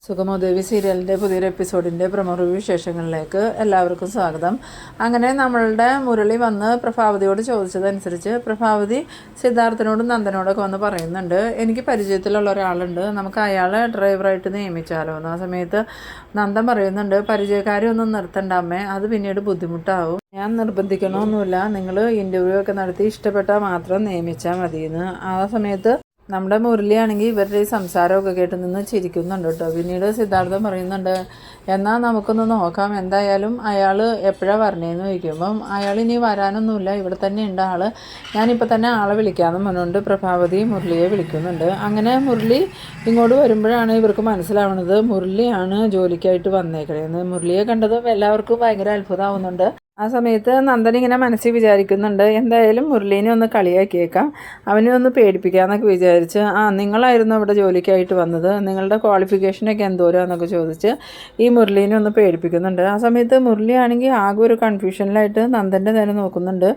സുഗമോദേവി സീരിയലിൻ്റെ പുതിയൊരു എപ്പിസോഡിൻ്റെ promo review വിശേഷങ്ങളിലേക്ക് എല്ലാവർക്കും സ്വാഗതം. അങ്ങനെ നമ്മളുടെ മുരളി വന്ന് പ്രഭാവതിയോട് ചോദിച്ചതനുസരിച്ച് പ്രഭാവതി സിദ്ധാർത്ഥനോടും നന്ദനോടൊക്കെ വന്ന് പറയുന്നുണ്ട്, എനിക്ക് പരിചയത്തിലുള്ള ഒരാളുണ്ട്, നമുക്ക് അയാളെ ഡ്രൈവറായിട്ട് നിയമിച്ചാലോ എന്ന്. ആ സമയത്ത് നന്ദൻ പറയുന്നുണ്ട്, പരിചയക്കാരൊന്നും നിർത്തണ്ട അമ്മേ, അത് പിന്നീട് ബുദ്ധിമുട്ടാവും, ഞാൻ നിർബന്ധിക്കണമൊന്നുമില്ല, നിങ്ങൾ ഇൻ്റർവ്യൂ ഒക്കെ നടത്തി ഇഷ്ടപ്പെട്ടാൽ മാത്രം നിയമിച്ചാൽ മതിയെന്ന്. ആ സമയത്ത് നമ്മുടെ മുരളിയാണെങ്കിൽ ഇവരുടെ ഈ സംസാരമൊക്കെ കേട്ട് നിന്ന് ചിരിക്കുന്നുണ്ട് കേട്ടോ. പിന്നീട് സിദ്ധാർത്ഥൻ പറയുന്നുണ്ട്, എന്നാൽ നമുക്കൊന്ന് നോക്കാം, എന്തായാലും അയാൾ എപ്പോഴാണ് വരണേന്ന് ചോദിക്കുമ്പം അയാൾ ഇനി വരാനൊന്നുമില്ല, ഇവിടെ തന്നെ ഉണ്ട് ആൾ, ഞാനിപ്പോൾ തന്നെ ആളെ വിളിക്കാമെന്ന് പറഞ്ഞുകൊണ്ട് പ്രഭാവതി മുരളിയെ വിളിക്കുന്നുണ്ട്. അങ്ങനെ മുരളി ഇങ്ങോട്ട് വരുമ്പോഴാണ് ഇവർക്ക് മനസ്സിലാവുന്നത് മുരളിയാണ് ജോലിക്കായിട്ട് വന്നേക്കണേന്ന്. മുരളിയെ കണ്ടതും എല്ലാവർക്കും ഭയങ്കര അത്ഭുതമാവുന്നുണ്ട്. ആ സമയത്ത് നന്ദൻ ഇങ്ങനെ മനസ്സിൽ വിചാരിക്കുന്നുണ്ട്, എന്തായാലും മുരളീനെ ഒന്ന് കളിയാക്കിയേക്കാം, അവനെ ഒന്ന് പേടിപ്പിക്കാമെന്നൊക്കെ വിചാരിച്ച്, നിങ്ങളായിരുന്നു അവിടെ ജോലിക്കായിട്ട് വന്നത്, നിങ്ങളുടെ ക്വാളിഫിക്കേഷനൊക്കെ എന്തോരാന്നൊക്കെ ചോദിച്ച് ഈ മുരളീനെ ഒന്ന് പേടിപ്പിക്കുന്നുണ്ട്. ആ സമയത്ത് മുരളിയാണെങ്കിൽ ആകെ ഒരു കൺഫ്യൂഷനിലായിട്ട് നന്ദൻ്റെ നേരെ നോക്കുന്നുണ്ട്.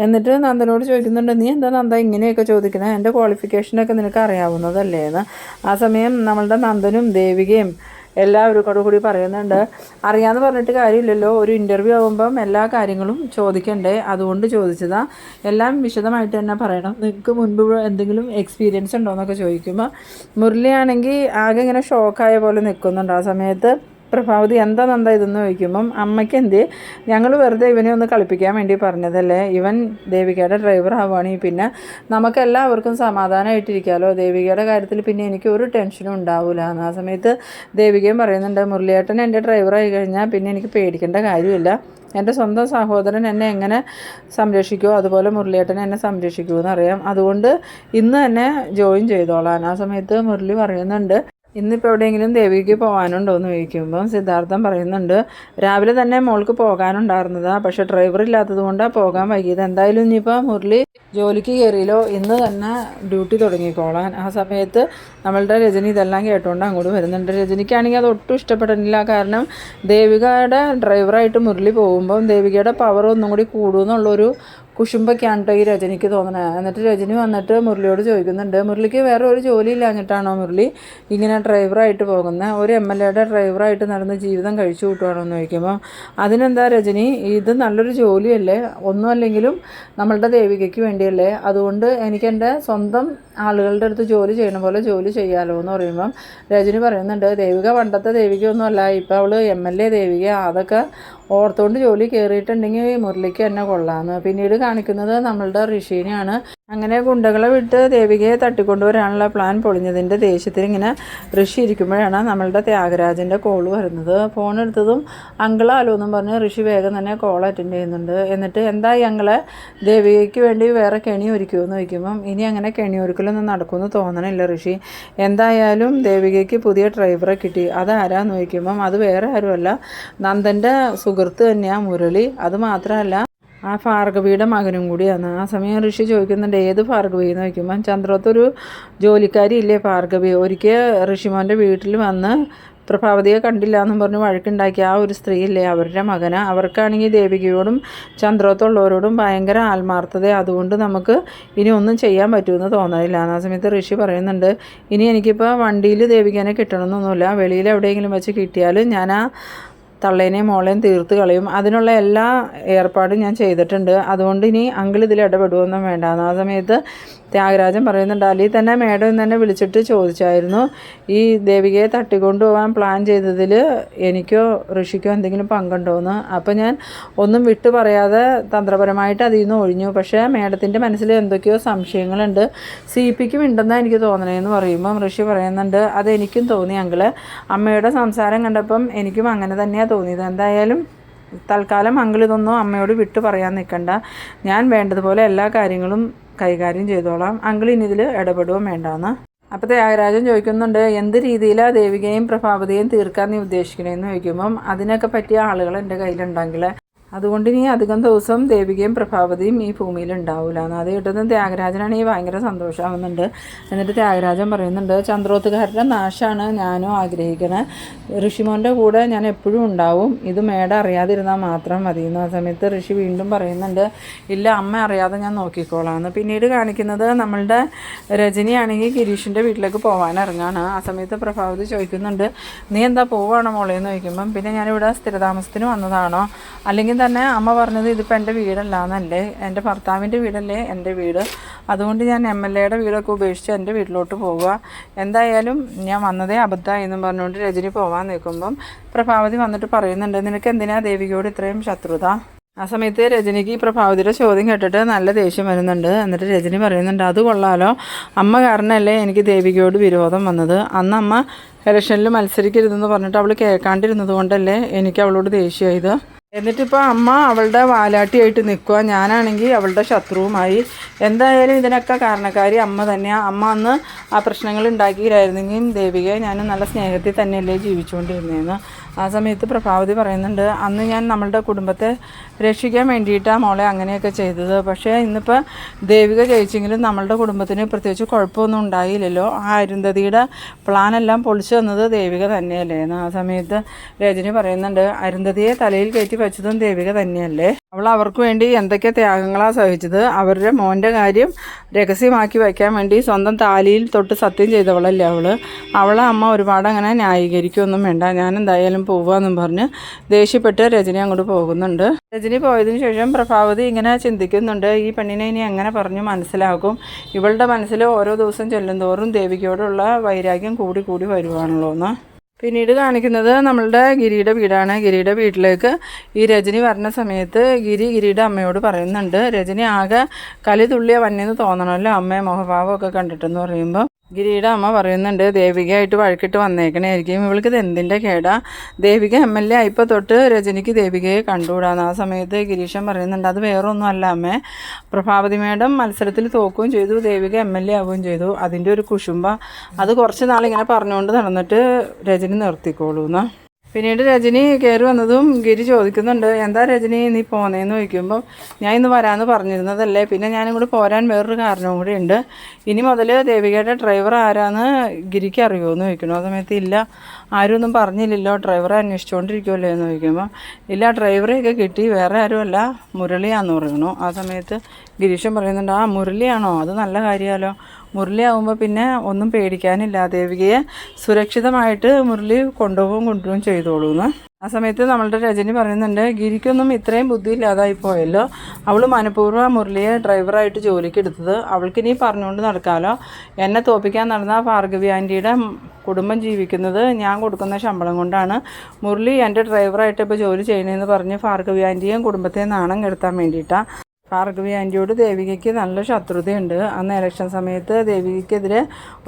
എന്നിട്ട് നന്ദനോട് ചോദിക്കുന്നുണ്ട്, നീ എന്താ നന്ദ ഇങ്ങനെയൊക്കെ ചോദിക്കണേ, എൻ്റെ ക്വാളിഫിക്കേഷനൊക്കെ നിനക്ക് അറിയാവുന്നതല്ലേ എന്ന്. ആ സമയം നമ്മളുടെ നന്ദനും ദേവികയും എല്ലാവരും കൂടി പറയുന്നുണ്ട്, അറിയാമെന്ന് പറഞ്ഞിട്ട് കാര്യമില്ലല്ലോ, ഒരു ഇൻ്റർവ്യൂ ആകുമ്പം എല്ലാ കാര്യങ്ങളും ചോദിക്കണ്ടേ, അതുകൊണ്ട് ചോദിച്ചതാണ്, എല്ലാം വിശദമായിട്ട് തന്നെ പറയണം, നിങ്ങൾക്ക് മുൻപ് എന്തെങ്കിലും എക്സ്പീരിയൻസ് ഉണ്ടോ എന്നൊക്കെ ചോദിക്കുമ്പോൾ മുരളിയാണെങ്കിൽ ആകെ ഇങ്ങനെ ഷോക്കായ പോലെ നിൽക്കുന്നുണ്ട്. ആ സമയത്ത് പ്രഭാവതി എന്താ നന്ദ ഇതെന്ന് ചോദിക്കുമ്പം അമ്മയ്ക്ക് എന്ത്, ഞങ്ങൾ വെറുതെ ഇവനെ ഒന്ന് കളിപ്പിക്കാൻ വേണ്ടി പറഞ്ഞതല്ലേ, ഇവൻ ദേവികയുടെ ഡ്രൈവർ ആവുകയാണെങ്കിൽ പിന്നെ നമുക്കെല്ലാവർക്കും സമാധാനമായിട്ടിരിക്കാമല്ലോ, ദേവികയുടെ കാര്യത്തിൽ പിന്നെ എനിക്ക് ഒരു ടെൻഷനും ഉണ്ടാവില്ല എന്ന്. ആ സമയത്ത് ദേവികയും പറയുന്നുണ്ട്, മുരളിയേട്ടൻ എൻ്റെ ഡ്രൈവറായി കഴിഞ്ഞാൽ പിന്നെ എനിക്ക് പേടിക്കേണ്ട കാര്യമില്ല, എൻ്റെ സ്വന്തം സഹോദരൻ എന്നെ എങ്ങനെ സംരക്ഷിക്കുമോ അതുപോലെ മുരളിയേട്ടൻ എന്നെ സംരക്ഷിക്കുമെന്ന് അറിയാം, അതുകൊണ്ട് ഇന്ന് തന്നെ ജോയിൻ ചെയ്തോളാൻ. ആ സമയത്ത് മുരളി പറയുന്നുണ്ട്, ഇന്നിപ്പോൾ എവിടെയെങ്കിലും ദേവിക്ക് പോകാനുണ്ടോ എന്ന് ചോദിക്കുമ്പം സിദ്ധാർത്ഥൻ പറയുന്നുണ്ട്, രാവിലെ തന്നെ മോൾക്ക് പോകാനുണ്ടായിരുന്നതാണ്, പക്ഷേ ഡ്രൈവർ ഇല്ലാത്തത് കൊണ്ടാണ് പോകാൻ വൈകിയത്, എന്തായാലും ഇനിയിപ്പോൾ മുരളി ജോലിക്ക് കയറിയല്ലോ, ഇന്ന് തന്നെ ഡ്യൂട്ടി തുടങ്ങിക്കോളാൻ. ആ സമയത്ത് നമ്മളുടെ രജനി ഇതെല്ലാം കേട്ടുകൊണ്ട് അങ്ങോട്ട് വരുന്നുണ്ട്. രജനിക്കാണെങ്കിൽ അത് ഒട്ടും ഇഷ്ടപ്പെടുന്നില്ല, കാരണം ദേവികയുടെ ഡ്രൈവറായിട്ട് മുരളി പോകുമ്പം ദേവികയുടെ പവർ ഒന്നും കൂടി കൂടുമെന്നുള്ളൊരു കുശുമ്പൊക്കെയാണ് കേട്ടോ ഈ രജനിക്ക് തോന്നണത്. എന്നിട്ട് രജനി വന്നിട്ട് മുരളിയോട് ചോദിക്കുന്നുണ്ട്, മുരളിക്ക് വേറെ ഒരു ജോലി ഇല്ലാഞ്ഞിട്ടാണോ മുരളി ഇങ്ങനെ ഡ്രൈവറായിട്ട് പോകുന്നത്, ഒരു MLAയുടെ ഡ്രൈവറായിട്ട് നടന്ന് ജീവിതം കഴിച്ചു കൂട്ടുവാണോ എന്ന് ചോദിക്കുമ്പോൾ അതിനെന്താ രജനി, ഇത് നല്ലൊരു ജോലിയല്ലേ, ഒന്നുമല്ലെങ്കിലും നമ്മളുടെ ദേവികയ്ക്ക് വേണ്ടിയല്ലേ, അതുകൊണ്ട് എനിക്ക് എൻ്റെ സ്വന്തം ആളുകളുടെ അടുത്ത് ജോലി ചെയ്യണ പോലെ ജോലി ചെയ്യാമല്ലോ എന്ന് പറയുമ്പം രജനി പറയുന്നുണ്ട്, ദേവിക പണ്ടത്തെ ദേവികയൊന്നും അല്ല, ഇപ്പോൾ അവൾ MLA ദേവിക, അതൊക്കെ ഓർത്തുകൊണ്ട് ജോലി കയറിയിട്ടുണ്ടെങ്കിൽ മുരളിക്ക് തന്നെ കൊള്ളാമെന്ന്. പിന്നീട് കാണിക്കുന്നത് നമ്മളുടെ ഋഷീനെയാണ്. അങ്ങനെ ഗുണ്ടകളെ വിട്ട് ദേവികയെ തട്ടിക്കൊണ്ടുവരാനുള്ള പ്ലാൻ പൊളിഞ്ഞതിൻ്റെ ദേഷ്യത്തിൽ ഇങ്ങനെ ഋഷി ഇരിക്കുമ്പോഴാണ് നമ്മളുടെ ത്യാഗരാജൻ്റെ കോൾ വരുന്നത്. ഫോൺ എടുത്തതും അങ്കിളാലോ എന്നും പറഞ്ഞ് ഋഷി വേഗം തന്നെ കോൾ അറ്റൻഡ് ചെയ്യുന്നുണ്ട്. എന്നിട്ട് എന്തായി അങ്ങളെ, ദേവികയ്ക്ക് വേണ്ടി വേറെ കെണി ഒരുക്കുമെന്ന് ചോദിക്കുമ്പം ഇനി അങ്ങനെ കെണി ഒരുക്കലൊന്നും നടക്കുമെന്ന് തോന്നണില്ല ഋഷി, എന്തായാലും ദേവികയ്ക്ക് പുതിയ ഡ്രൈവറെ കിട്ടി, അതാരാന്ന് ചോദിക്കുമ്പം അത് വേറെ ആരുമല്ല, നന്ദൻ്റെ സുഹൃത്ത് തന്നെയാണ് മുരളി, അത് മാത്രമല്ല ആ ഭാർഗവിയുടെ മകനും കൂടിയാണ്. ആ സമയം ഋഷി ചോദിക്കുന്നുണ്ട്, ഏത് ഭാർഗവി എന്ന് ചോദിക്കുമ്പം ചന്ദ്രത്തൊരു ജോലിക്കാരി ഇല്ലേ ഭാർഗവി, ഒരിക്കൽ ഋഷിമോൻ്റെ വീട്ടിൽ വന്ന് പ്രഭാവതിയെ കണ്ടില്ല എന്നും പറഞ്ഞ് വഴക്കുണ്ടാക്കിയ ആ ഒരു സ്ത്രീ ഇല്ലേ, അവരുടെ മകന്, അവർക്കാണെങ്കിൽ ദേവികയോടും ചന്ദ്രത്തുള്ളവരോടും ഭയങ്കര ആത്മാർത്ഥത, അതുകൊണ്ട് നമുക്ക് ഇനി ഒന്നും ചെയ്യാൻ പറ്റുമെന്ന് തോന്നണില്ല. ആ സമയത്ത് ഋഷി പറയുന്നുണ്ട്, ഇനി എനിക്കിപ്പോൾ വണ്ടിയിൽ ദേവികനെ കിട്ടണമെന്നൊന്നുമില്ല, വെളിയിൽ എവിടെയെങ്കിലും വെച്ച് കിട്ടിയാൽ ഞാൻ ആ തള്ളേനെയും മോളെയും തീർത്ത് കളയും, അതിനുള്ള എല്ലാ ഏർപ്പാടും ഞാൻ ചെയ്തിട്ടുണ്ട്, അതുകൊണ്ട് ഇനി അങ്കിൾ ഇതിൽ ഇടപെടുമൊന്നും വേണ്ടാന്ന്. ആ സമയത്ത് ത്യാഗരാജൻ പറയുന്നുണ്ട്, അല്ലെങ്കിൽ തന്നെ മേഡം തന്നെ വിളിച്ചിട്ട് ചോദിച്ചായിരുന്നു, ഈ ദേവികയെ തട്ടിക്കൊണ്ടുപോകാൻ പ്ലാൻ ചെയ്തതിൽ എനിക്കോ ഋഷിക്കോ എന്തെങ്കിലും പങ്കുണ്ടോയെന്ന്. അപ്പോൾ ഞാൻ ഒന്നും വിട്ടു പറയാതെ തന്ത്രപരമായിട്ട് അതിൽ നിന്ന് ഒഴിഞ്ഞു, പക്ഷേ മേഡത്തിൻ്റെ മനസ്സിൽ എന്തൊക്കെയോ സംശയങ്ങളുണ്ട്, CPക്കും ഉണ്ടെന്നാണ് എനിക്ക് തോന്നണേന്ന് പറയുമ്പം ഋഷി പറയുന്നുണ്ട്, അതെനിക്കും തോന്നി അങ്കിള്, അമ്മയുടെ സംസാരം കണ്ടപ്പം എനിക്കും അങ്ങനെ തന്നെയാണ് തോന്നിയത്, എന്തായാലും തൽക്കാലം അങ്കിൾ ഇതൊന്നും അമ്മയോട് വിട്ടു പറയാൻ നിൽക്കണ്ട, ഞാൻ വേണ്ടതുപോലെ എല്ലാ കാര്യങ്ങളും കൈകാര്യം ചെയ്തോളാം, അങ്കിൾ ഇനി ഇതിൽ ഇടപെടുകയും വേണ്ടാന്ന്. അപ്പോൾ ത്യാഗരാജൻ ചോദിക്കുന്നുണ്ട്, എന്ത് രീതിയിലാണ് ദേവികയും പ്രഭാവതിയും തീർക്കാൻ നീ ഉദ്ദേശിക്കണേന്ന് ചോദിക്കുമ്പം അതിനൊക്കെ പറ്റിയ ആളുകൾ എൻ്റെ കയ്യിലുണ്ടെങ്കിൽ അതുകൊണ്ട് ഇനി അധികം ദിവസം ദേവികയും പ്രഭാവതിയും ഈ ഭൂമിയിൽ ഉണ്ടാവില്ല എന്ന്. അത് കിട്ടുന്ന ത്യാഗരാജനാണെങ്കിൽ ഭയങ്കര സന്തോഷമാകുന്നുണ്ട്. എന്നിട്ട് ത്യാഗരാജൻ പറയുന്നുണ്ട്, ചന്ദ്രോത്തുകാരുടെ നാശമാണ് ഞാനും ആഗ്രഹിക്കുന്നത്. ഋഷിമോൻ്റെ കൂടെ ഞാൻ എപ്പോഴും ഉണ്ടാവും, ഇത് മേഡം അറിയാതിരുന്നാൽ മാത്രം മതി എന്ന്. ആ സമയത്ത് ഋഷി വീണ്ടും പറയുന്നുണ്ട്, ഇല്ല അമ്മ അറിയാതെ ഞാൻ നോക്കിക്കോളാം എന്ന്. പിന്നീട് കാണിക്കുന്നത് നമ്മളുടെ രജനിയാണെങ്കിൽ ഗിരീഷിൻ്റെ വീട്ടിലേക്ക് പോകാൻ ഇറങ്ങാണ്. ആ സമയത്ത് പ്രഭാവതി ചോദിക്കുന്നുണ്ട്, നീ എന്താ പോവുകയാണോ മോളെ എന്ന് ചോദിക്കുമ്പം, പിന്നെ ഞാനിവിടെ സ്ഥിരതാമസത്തിന് വന്നതാണോ, അല്ലെങ്കിൽ തന്നെ അമ്മ പറഞ്ഞത് ഇതിപ്പോൾ എൻ്റെ വീടല്ല എന്നല്ലേ, എൻ്റെ ഭർത്താവിൻ്റെ വീടല്ലേ എൻ്റെ വീട്, അതുകൊണ്ട് ഞാൻ MLAയുടെ വീടൊക്കെ ഉപേക്ഷിച്ച് എൻ്റെ വീട്ടിലോട്ട് പോവുക, എന്തായാലും ഞാൻ വന്നതേ അബദ്ധമായി എന്നും പറഞ്ഞുകൊണ്ട് രജനി പോകാൻ നിൽക്കുമ്പം പ്രഭാവതി വന്നിട്ട് പറയുന്നുണ്ട്, നിനക്ക് എന്തിനാ ദേവികയോട് ഇത്രയും ശത്രുത. ആ സമയത്ത് രജനിക്ക് ഈ പ്രഭാവതിയുടെ ചോദ്യം കേട്ടിട്ട് നല്ല ദേഷ്യം വരുന്നുണ്ട്. എന്നിട്ട് രജനി പറയുന്നുണ്ട്, അത് കൊള്ളാലോ, അമ്മ കാരണമല്ലേ എനിക്ക് ദേവികയോട് വിരോധം വന്നത്, അന്ന് അമ്മ ഇലക്ഷനിൽ മത്സരിക്കരുതെന്ന് പറഞ്ഞിട്ട് അവൾ കേൾക്കാണ്ടിരുന്നത് കൊണ്ടല്ലേ എനിക്ക് അവളോട് ദേഷ്യമായത്. എന്നിട്ടിപ്പോൾ അമ്മ അവളുടെ വാലാട്ടിയായിട്ട് നിൽക്കുക, ഞാനാണെങ്കിൽ അവളുടെ ശത്രുവുമായി. എന്തായാലും ഇതിനൊക്കെ കാരണക്കാരി അമ്മ തന്നെയാണ്. അമ്മ അന്ന് ആ പ്രശ്നങ്ങൾ ഉണ്ടാക്കിയില്ലായിരുന്നെങ്കിൽ ദേവികയെ ഞാൻ നല്ല സ്നേഹത്തിൽ തന്നെയല്ലേ ജീവിച്ചുകൊണ്ടിരുന്നതെന്ന്. ആ സമയത്ത് പ്രഭാവതി പറയുന്നുണ്ട്, അന്ന് ഞാൻ നമ്മളുടെ കുടുംബത്തെ രക്ഷിക്കാൻ വേണ്ടിയിട്ടാണ് മോളെ അങ്ങനെയൊക്കെ ചെയ്തത്. പക്ഷേ ഇന്നിപ്പോൾ ദേവിക ജയിച്ചെങ്കിലും നമ്മളുടെ കുടുംബത്തിന് പ്രത്യേകിച്ച് കുഴപ്പമൊന്നും ഉണ്ടായില്ലല്ലോ. ആ അരുന്ധതിയുടെ പ്ലാനെല്ലാം പൊളിച്ചു തന്നത് ദേവിക തന്നെയല്ലേ എന്ന്. ആ സമയത്ത് രജനി പറയുന്നുണ്ട്, അരുന്ധതിയെ തലയിൽ കയറ്റി വെച്ചതും ദേവിക തന്നെയല്ലേ. അവൾ അവർക്ക് വേണ്ടി എന്തൊക്കെ ത്യാഗങ്ങളാണ് സഹിച്ചത്. അവരുടെ മോൻ്റെ കാര്യം രഹസ്യമാക്കി വയ്ക്കാൻ വേണ്ടി സ്വന്തം താലിയിൽ തൊട്ട് സത്യം ചെയ്തവളല്ലേ അവളെ അമ്മ ഒരുപാട് അങ്ങനെ ന്യായീകരിക്കുകയൊന്നും വേണ്ട, ഞാൻ എന്തായാലും പോവാന്നും പറഞ്ഞ് ദേഷ്യപ്പെട്ട് രജനി അങ്ങോട്ട് പോകുന്നുണ്ട്. രജനി പോയതിനു ശേഷം പ്രഭാവതി ഇങ്ങനെ ചിന്തിക്കുന്നുണ്ട്, ഈ പെണ്ണിനെ ഇനി എങ്ങനെ പറഞ്ഞു മനസ്സിലാക്കും. ഇവളുടെ മനസ്സിൽ ഓരോ ദിവസം ചെല്ലുന്തോറും ദേവികയോടുള്ള വൈരാഗ്യം കൂടി കൂടി വരുവാണല്ലോ എന്ന്. പിന്നീട് കാണിക്കുന്നത് നമ്മളുടെ ഗിരിയുടെ വീടാണ്. ഗിരിയുടെ വീട്ടിലേക്ക് ഈ രജനി വരുന്ന സമയത്ത് ഗിരിയുടെ അമ്മയോട് പറയുന്നുണ്ട്, രജനി ആകെ കലി തുള്ളിയ വന്നെന്ന് തോന്നണമല്ലോ അമ്മയെ മുഖഭാവമൊക്കെ കണ്ടിട്ടെന്ന് പറയുമ്പോൾ ഗിരിയുടെ അമ്മ പറയുന്നുണ്ട്, ദേവികയായിട്ട് വഴക്കിട്ട് വന്നേക്കണായിരിക്കും, ഇവൾക്ക് ഇത് എന്തിൻ്റെ കേടാ, ദേവിക MLA ആയിപ്പോൾ തൊട്ട് രജനിക്ക് ദേവികയെ കണ്ടുകൂടാന്ന്. ആ സമയത്ത് ഗിരീഷൻ പറയുന്നുണ്ട്, അത് വേറൊന്നും അല്ല അമ്മേ, പ്രഭാവതി മേഡം മത്സരത്തിൽ തോക്കുകയും ചെയ്തു, ദേവിക MLA ആവുകയും ചെയ്തു, അതിൻ്റെ ഒരു കുശുമ്പ, അത് കുറച്ച് നാളിങ്ങനെ പറഞ്ഞുകൊണ്ട് നടന്നിട്ട് രജനി നിർത്തിക്കോളൂ എന്ന്. പിന്നീട് രജനി കയറി വന്നതും ഗിരി ചോദിക്കുന്നുണ്ട്, എന്താ രജനി നീ പോന്നേന്ന് ചോദിക്കുമ്പോൾ, ഞാൻ ഇന്ന് വരാമെന്ന് പറഞ്ഞിരുന്നതല്ലേ, പിന്നെ ഞാനും കൂടി പോരാൻ വേറൊരു കാരണവും കൂടി ഉണ്ട്, ഇനി മുതൽ ദേവികയുടെ ഡ്രൈവർ ആരാന്ന് ഗിരിക്ക് അറിയുമോ ചോദിക്കണോ. ആ സമയത്ത് ഇല്ല, ആരും ഒന്നും പറഞ്ഞില്ലല്ലോ, ഡ്രൈവറെ അന്വേഷിച്ചുകൊണ്ടിരിക്കുമല്ലോ എന്ന് ചോദിക്കുമ്പോൾ, ഇല്ല ഡ്രൈവറെയൊക്കെ കിട്ടി, വേറെ ആരുമല്ല മുരളിയാന്ന് പറയണു. ആ സമയത്ത് ഗിരീഷൻ പറയുന്നുണ്ട്, ആ മുരളിയാണോ, അത് നല്ല കാര്യമാലോ, മുരളിയാവുമ്പോൾ പിന്നെ ഒന്നും പേടിക്കാനില്ല, ദേവികയെ സുരക്ഷിതമായിട്ട് മുരളി കൊണ്ടുപോവുകയും ചെയ്തോളൂ എന്ന്. ആ സമയത്ത് നമ്മളുടെ രജനി പറയുന്നുണ്ട്, ഗിരിക്കൊന്നും ഇത്രയും ബുദ്ധി ഇല്ലാതായി പോയല്ലോ, അവൾ മനഃപൂർവ്വം മുരളിയെ ഡ്രൈവറായിട്ട് ജോലിക്ക് എടുത്തത്, അവൾക്കിനി പറഞ്ഞുകൊണ്ട് നടക്കാമല്ലോ, എന്നെ തോപ്പിക്കാൻ നടന്ന ഭാർഗവി ആൻറ്റിയുടെ കുടുംബം ജീവിക്കുന്നത് ഞാൻ കൊടുക്കുന്ന ശമ്പളം കൊണ്ടാണ്, മുരളി എൻ്റെ ഡ്രൈവറായിട്ട് ഇപ്പോൾ ജോലി ചെയ്യണമെന്ന് പറഞ്ഞ് ഭാർഗവി ആൻറ്റിയും കുടുംബത്തെ നാണം കെടുത്താൻ വേണ്ടിയിട്ടാണ്. ഭാർഗവി ആൻറ്റിയോട് ദേവികയ്ക്ക് നല്ല ശത്രുതയുണ്ട്. അന്ന് ഇലക്ഷൻ സമയത്ത് ദേവികയ്ക്കെതിരെ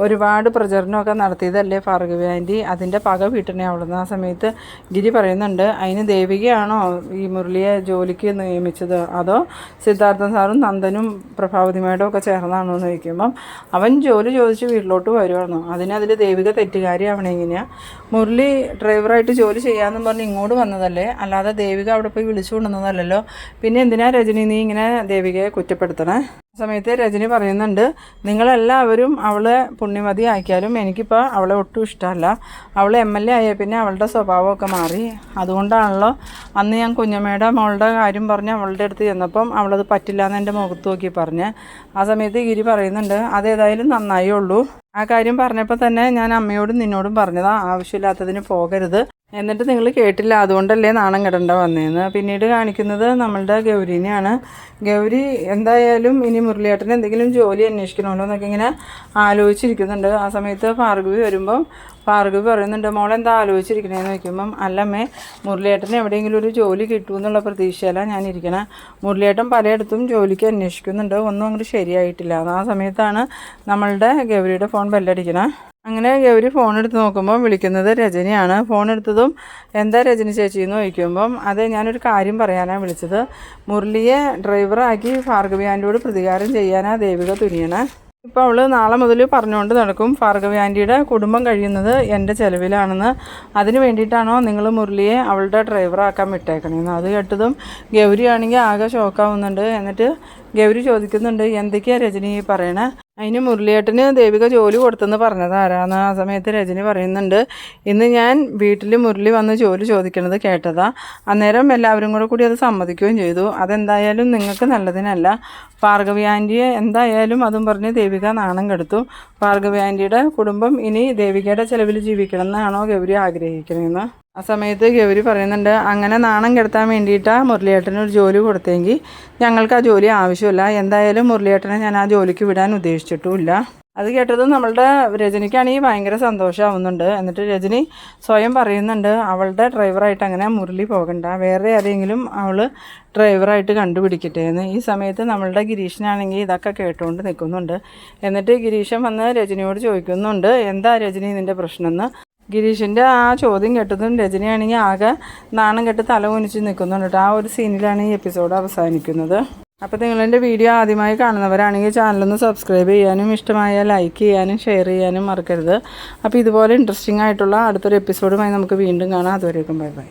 ഒരുപാട് പ്രചരണമൊക്കെ നടത്തിയതല്ലേ ഭാർഗവി ആൻറ്റി, അതിൻ്റെ പക വീട്ടണേ അവിടുന്ന്. ആ സമയത്ത് ഗിരി പറയുന്നുണ്ട്, അതിന് ദേവികയാണോ ഈ മുരളിയെ ജോലിക്ക് നിയമിച്ചത്, അതോ സിദ്ധാർത്ഥൻ സാറും നന്ദനും പ്രഭാവതി മേഡവും ഒക്കെ ചേർന്നാണോ എന്ന് ചോദിക്കുമ്പം, അവൻ ജോലി ചോദിച്ച് വീട്ടിലോട്ട് വരുവാണോ, അതിൽ ദേവിക തെറ്റുകാരിയാവണേ എങ്ങനെയാണ്, മുരളി ഡ്രൈവറായിട്ട് ജോലി ചെയ്യാമെന്നും പറഞ്ഞ് ഇങ്ങോട്ട് വന്നതല്ലേ, അല്ലാതെ ദേവിക അവിടെ പോയി വിളിച്ചു കൊണ്ടുവന്നതല്ലല്ലോ, പിന്നെ എന്തിനാ രജനി നീ ഇങ്ങനെ ദേവികയെ കുറ്റപ്പെടുത്തണേ. ആ സമയത്ത് രജനി പറയുന്നുണ്ട്, നിങ്ങളെല്ലാവരും അവളെ പുണ്യമതി ആക്കിയാലും എനിക്കിപ്പോൾ അവളെ ഒട്ടും ഇഷ്ടമല്ല, അവൾ MLA ആയ പിന്നെ അവളുടെ സ്വഭാവമൊക്കെ മാറി, അതുകൊണ്ടാണല്ലോ അന്ന് ഞാൻ കുഞ്ഞമ്മയുടെ മോളുടെ കാര്യം പറഞ്ഞ് അവളുടെ അടുത്ത് ചെന്നപ്പം അവളത് പറ്റില്ല എന്ന് എൻ്റെ മുഖത്ത് നോക്കി പറഞ്ഞ്. ആ സമയത്ത് ഗിരി പറയുന്നുണ്ട്, അതേതായാലും നന്നായേ ഉള്ളൂ, ആ കാര്യം പറഞ്ഞപ്പോൾ തന്നെ ഞാൻ അമ്മയോടും നിന്നോടും പറഞ്ഞതാ ആവശ്യമില്ലാത്തതിന് പോകരുത്, എന്നിട്ട് നിങ്ങൾ കേട്ടില്ല, അതുകൊണ്ടല്ലേ നാണം കെടേണ്ട വന്നതെന്ന്. പിന്നീട് കാണിക്കുന്നത് നമ്മളുടെ ഗൗരീനെയാണ്. ഗൗരി എന്തായാലും ഇനി മുരളിയേട്ടന് എന്തെങ്കിലും ജോലി അന്വേഷിക്കണമല്ലോ എന്നൊക്കെ ഇങ്ങനെ ആലോചിച്ചിരിക്കുന്നുണ്ട്. ആ സമയത്ത് ഭാർഗവി വരുമ്പം ഭാർഗവി പറയുന്നുണ്ട്, മോളെന്താ ആലോചിച്ചിരിക്കണേന്ന് ചോദിക്കുമ്പം, അല്ലമ്മേ മുരളിയേട്ടന് എവിടെയെങ്കിലും ഒരു ജോലി കിട്ടുമെന്നുള്ള പ്രതീക്ഷയിലാണ് ഞാനിരിക്കണം, മുരളിയേട്ടൻ പലയിടത്തും ജോലിക്ക് അന്വേഷിക്കുന്നുണ്ട്, ഒന്നും അങ്ങോട്ട് ശരിയായിട്ടില്ല. ആ സമയത്താണ് നമ്മളുടെ ഗൗരിയുടെ ഫോൺ ബെല്ലടിക്കണം. അങ്ങനെ ഗൗരി ഫോൺ എടുത്ത് നോക്കുമ്പോൾ വിളിക്കുന്നത് രജനിയാണ്. ഫോൺ എടുത്തതും എന്താ രജനി ചേച്ചി എന്ന് ചോദിക്കുമ്പം, അതെ ഞാനൊരു കാര്യം പറയാനാണ് വിളിച്ചത്, മുരളിയെ ഡ്രൈവറാക്കി ഭാർഗവി ആൻറ്റിയോട് പ്രതികാരം ചെയ്യാനാണ് ദേവിക തുനിയണേ. ഇപ്പോൾ അവൾ നാളെ മുതൽ പറഞ്ഞുകൊണ്ട് നടക്കും ഭാർഗവി ആൻറ്റിയുടെ കുടുംബം കഴിയുന്നത് എൻ്റെ ചിലവിലാണെന്ന്. അതിന് വേണ്ടിയിട്ടാണോ നിങ്ങൾ മുരളിയെ അവളുടെ ഡ്രൈവറാക്കാൻ വിട്ടേക്കണേന്ന്. അത് കേട്ടതും ഗൗരി ആണെങ്കിൽ ആകെ ഷോക്കാവുന്നുണ്ട്. എന്നിട്ട് ഗൗരി ചോദിക്കുന്നുണ്ട്, എന്തൊക്കെയാണ് രജനി പറയണേ? അതിന് മുരളിയേട്ടന് ദേവിക ജോലി കൊടുത്തെന്ന് പറഞ്ഞത് ആരാന്ന്. ആ സമയത്ത് രജനി പറയുന്നുണ്ട്, ഇന്ന് ഞാൻ വീട്ടിൽ മുരളി വന്ന് ജോലി ചോദിക്കണത് കേട്ടതാ. അന്നേരം എല്ലാവരും കൂടി അത് സമ്മതിക്കുകയും ചെയ്തു. അതെന്തായാലും നിങ്ങൾക്ക് നല്ലതിനല്ല. ഭാർഗവി ആൻറ്റിയെ എന്തായാലും അതും പറഞ്ഞ് ദേവിക നാണം കെടുത്തു. ഭാർഗവി ആൻറ്റിയുടെ കുടുംബം ഇനി ദേവികയുടെ ചിലവിൽ ജീവിക്കണം എന്നാണോ ഗൗരി ആഗ്രഹിക്കണമെന്ന്. ആ സമയത്ത് ഗൗരി പറയുന്നുണ്ട്, അങ്ങനെ നാണം കെടുത്താൻ വേണ്ടിയിട്ടാണ് മുരളിയേട്ടന് ഒരു ജോലി കൊടുത്തെങ്കിൽ ഞങ്ങൾക്ക് ആ ജോലി ആവശ്യമില്ല. എന്തായാലും മുരളിയേട്ടനെ ഞാൻ ആ ജോലിക്ക് വിടാൻ ഉദ്ദേശിച്ചിട്ടുമില്ല. അത് കേട്ടതും നമ്മളുടെ രജനിക്കാണെങ്കിൽ ഭയങ്കര സന്തോഷമാവുന്നുണ്ട്. എന്നിട്ട് രജനി സ്വയം പറയുന്നുണ്ട്, അവളുടെ ഡ്രൈവറായിട്ട് അങ്ങനെ മുരളി പോകണ്ട, വേറെ ആരെങ്കിലും അവൾ ഡ്രൈവറായിട്ട് കണ്ടുപിടിക്കട്ടെ എന്ന്. ഈ സമയത്ത് നമ്മളുടെ ഗിരീഷനാണെങ്കിൽ ഇതൊക്കെ കേട്ടുകൊണ്ട് നിൽക്കുന്നുണ്ട്. എന്നിട്ട് ഗിരീഷൻ വന്ന് രജനിയോട് ചോദിക്കുന്നുണ്ട്, എന്താ രജനി നിൻ്റെ പ്രശ്നമെന്ന്. ഗിരീഷിൻ്റെ ആ ചോദ്യം കേട്ടതും രജനിയാണെങ്കിൽ ആകെ നാണം കെട്ട് തല കുനിച്ച് നിൽക്കുന്നുണ്ട്. ആ ഒരു സീനിലാണ് ഈ എപ്പിസോഡ് അവസാനിക്കുന്നത്. അപ്പോൾ നിങ്ങളെൻ്റെ വീഡിയോ ആദ്യമായി കാണുന്നവരാണെങ്കിൽ ചാനലൊന്ന് സബ്സ്ക്രൈബ് ചെയ്യാനും ഇഷ്ടമായാൽ ലൈക്ക് ചെയ്യാനും ഷെയർ ചെയ്യാനും മറക്കരുത്. അപ്പോൾ ഇതുപോലെ ഇൻട്രസ്റ്റിംഗ് ആയിട്ടുള്ള അടുത്തൊരു എപ്പിസോഡുമായി നമുക്ക് വീണ്ടും കാണാം. അതുവരേക്കും ബൈ ബൈ.